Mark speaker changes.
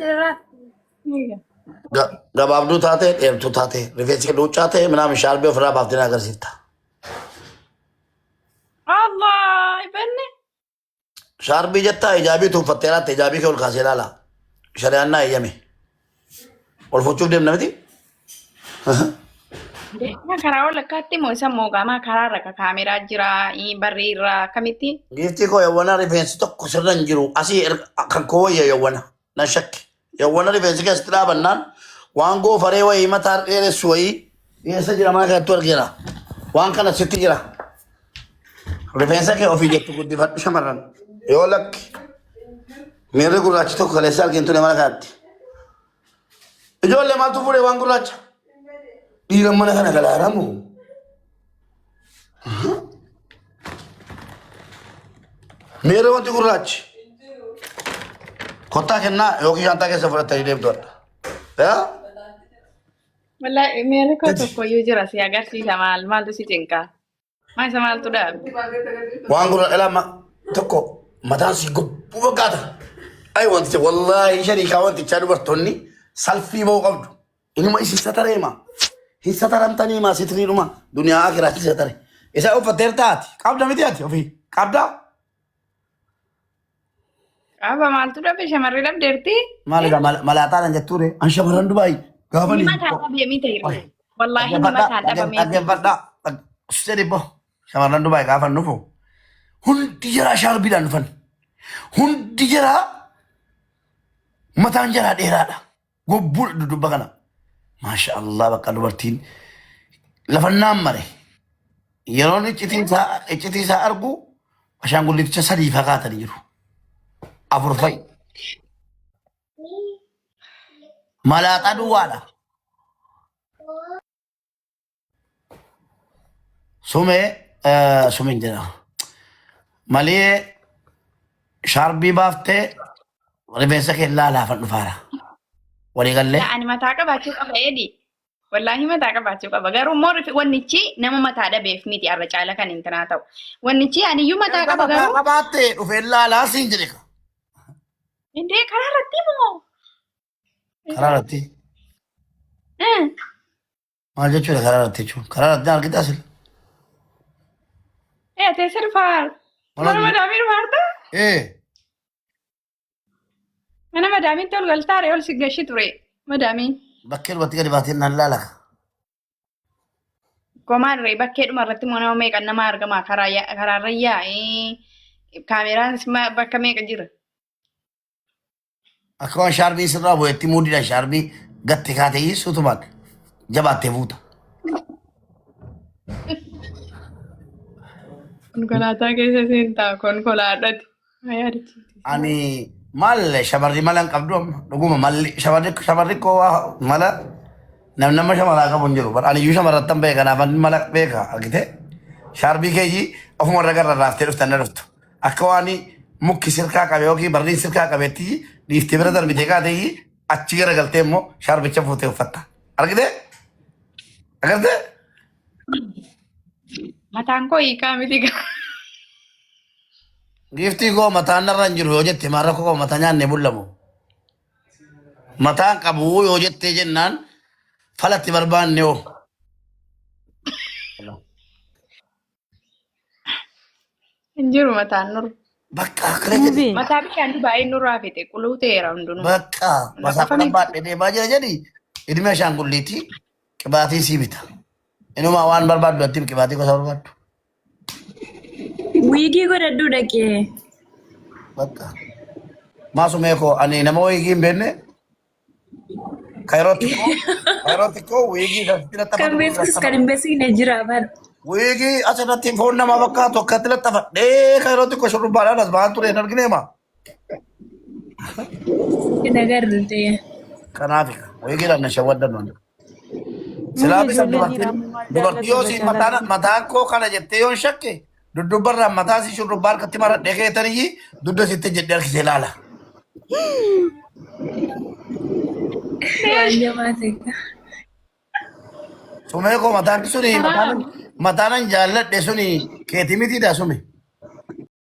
Speaker 1: jira.
Speaker 2: Gabaabduu taate dheertuu taate rifeensi luuccaa ta'e minaa mishaarbii ofirraa baaftee agarsiifta.
Speaker 1: Allah ibenne.
Speaker 2: Shaarbii jettaa ijaabii tuuffattee laatte ijaabii kee ol kaasee ilaala. Shari'aan naa eeyyame. Ol fuuchuuf deemna miti.
Speaker 1: Karaa ol akkaatti moo isa moogamaa karaa irra kaameraa jira barrii irraa akkamitti?
Speaker 2: Giiftii koo yawwana rifeensi tokko sirra hin jiru asii kan koo wayya yawwana na shakki. Yawwana rifeensi keessatti dhaabannaan waan goofaree wayii mataa dheeressu wayii dhiyeessa jira mana kanatti argina. Waan kana sitti jira. Rifeensa kee ofii jettu guddifadhu shamarran. Yoo lakki miirri gurraachi tokko kaleessa argin ture mana kanatti. Ijoollee maaltu fuudhee waan gurraacha? Dhiira mana kana galaaramu. Miirri wanti gurraachi. Kottaa kennaa yookiin shantaa keessa fudhattanii deemtoodha.
Speaker 1: Wallahi miirri koo tokkoyyuu jira si agarsiisa maaltu si cinqaa? Maal isa maaltu dhaabe?
Speaker 2: Waan gurra dhalaa tokko mataan si gobbuu fakkaata. Ay wanticha wallaahi shariikaa wantichaa dubartoonni salfii ba'uu qabdu. Inuma isin satareema. Hin sataramtanii maa sitiriidhuma duniyaa akiraatti satare. Isa uffatteer taati. Qabda miti ati ofii. Qabdaa?
Speaker 1: Qaba maaltu dhabe shamarree dhabdeerti?
Speaker 2: Maaliidha malaaxaadhaan jettuure an shamarran Dubaay gaafa ni.
Speaker 1: Mataa dhabee miti irra. Wallaahi ni mataa dhabame.
Speaker 2: Dhaggeeffadhaa. Sadi bo shamarran Dubaay gaafa nufu hundi jira shaarbiidhaan dhufan. Hundi jira mataan jira dheeraadha. Gobbuudha dudubba kana. Masha Allah bakka dubartiin lafannaan mare. Yeroon iccitii isaa argu ashaangullicha sadii fakkaatanii jiru. Afur fa'i. Malaaxaa duwwaadha. Sumeen jedhama. Malee shaarbii baaftee rifeensa kee laalaafan dhufaara. Walii gallee.
Speaker 1: Ani mataa qabaachuu qaba eedi. Wallaahi mataa qabaachuu qaba. Garuu immoo wannichi nama mataa dhabeef miti arra caala kan hin tanaa ta'u. Wannichi aniyyuu mataa qaba garuu.
Speaker 2: Mataa qabaattee dhufee laalaa siin jedhe.
Speaker 1: Indee karaa irratti moo?
Speaker 2: Karaa irratti. Maal jechuudha karaa irratti jechuun? Karaa irratti argitaa sila.
Speaker 1: Teessee dhufaar. Mana madaamii dhufaarta? Mana madaamiin tol galtaare ol si gashi ture. Madaamiin.
Speaker 2: Bakkee dhumatti gadi baatee naan laala.
Speaker 1: Gomaan ree bakkee dhuma irratti moo nama meeqa nama argama karaarra yaa'ee kaameraan bakka meeqa jira?
Speaker 2: Akka waan shaarbii sirraa bu'eetti muudidha shaarbii gatti kaatee suutumaan jabaattee fuuta.
Speaker 1: Konkolaataa keessa seentaa konkolaadhaati.
Speaker 2: Ani maal shamarri mala hin qabdu amma dhuguma malli shamarri koo mala nama shamaraa qabu hin jiru. Aniyyuu shamarrattan beeka kanaaf mala beeka argite shaarbii keeyyii ofuma irra garra raaftee dhuftan na dhuftu. Akka waan mukki sirkaa qabe yookiin barriin sirkaa qabeetti dhiiftee bira darbitee kaatee achi gara galtee immoo shaarbicha fuutee uffatta. Argite? Agarte?
Speaker 1: Mataan koo hiikaa miti gaa.
Speaker 2: Giiftii koo mataan narra hin jiru yoo jette maarra koo mataa nyaanne bullamu. Mataan qabu yoo jettee jennaan falatti barbaanne oo.
Speaker 1: Hin jiru mataan nurra.
Speaker 2: Bakka akkana
Speaker 1: Mataa bishaan baay'ee nurraa fite quluu ta'eera hundinuu.
Speaker 2: bakka masaa kana baadhee deemaa jira jedhi ilmi ashaangulliitii qibaatii sii bita. Inuma waan barbaaddu atti qibaatii gosa barbaaddu.
Speaker 3: Wiigii godhadhuu dhaqee.
Speaker 2: Bakka maasumee koo ani nama wiigii hin beekne kayrootti koo wiigii
Speaker 3: Kan beekus kan hin beekne jira bara.
Speaker 2: wiigii asirratti foon namaa fakkaatu akkatti laxxafadhee kayrootti koo shurrubbaadhaan as ba'aan ture hin argineema.
Speaker 3: Hin agarru ta'e.
Speaker 2: Kanaaf wiigiidhaan na shawwaddan. Silaafisa dubartii yoo siin mataan koo kana jettee yoo shakke duddubarraan mataa si shurrubbaa harkatti maradhee keetanii dudda sitti jedhee harkisee laala.
Speaker 3: Waan jamaa ta'e.
Speaker 2: Sumee koo mataan suni mataan jaalladhe suni keetii mitiidha sumi.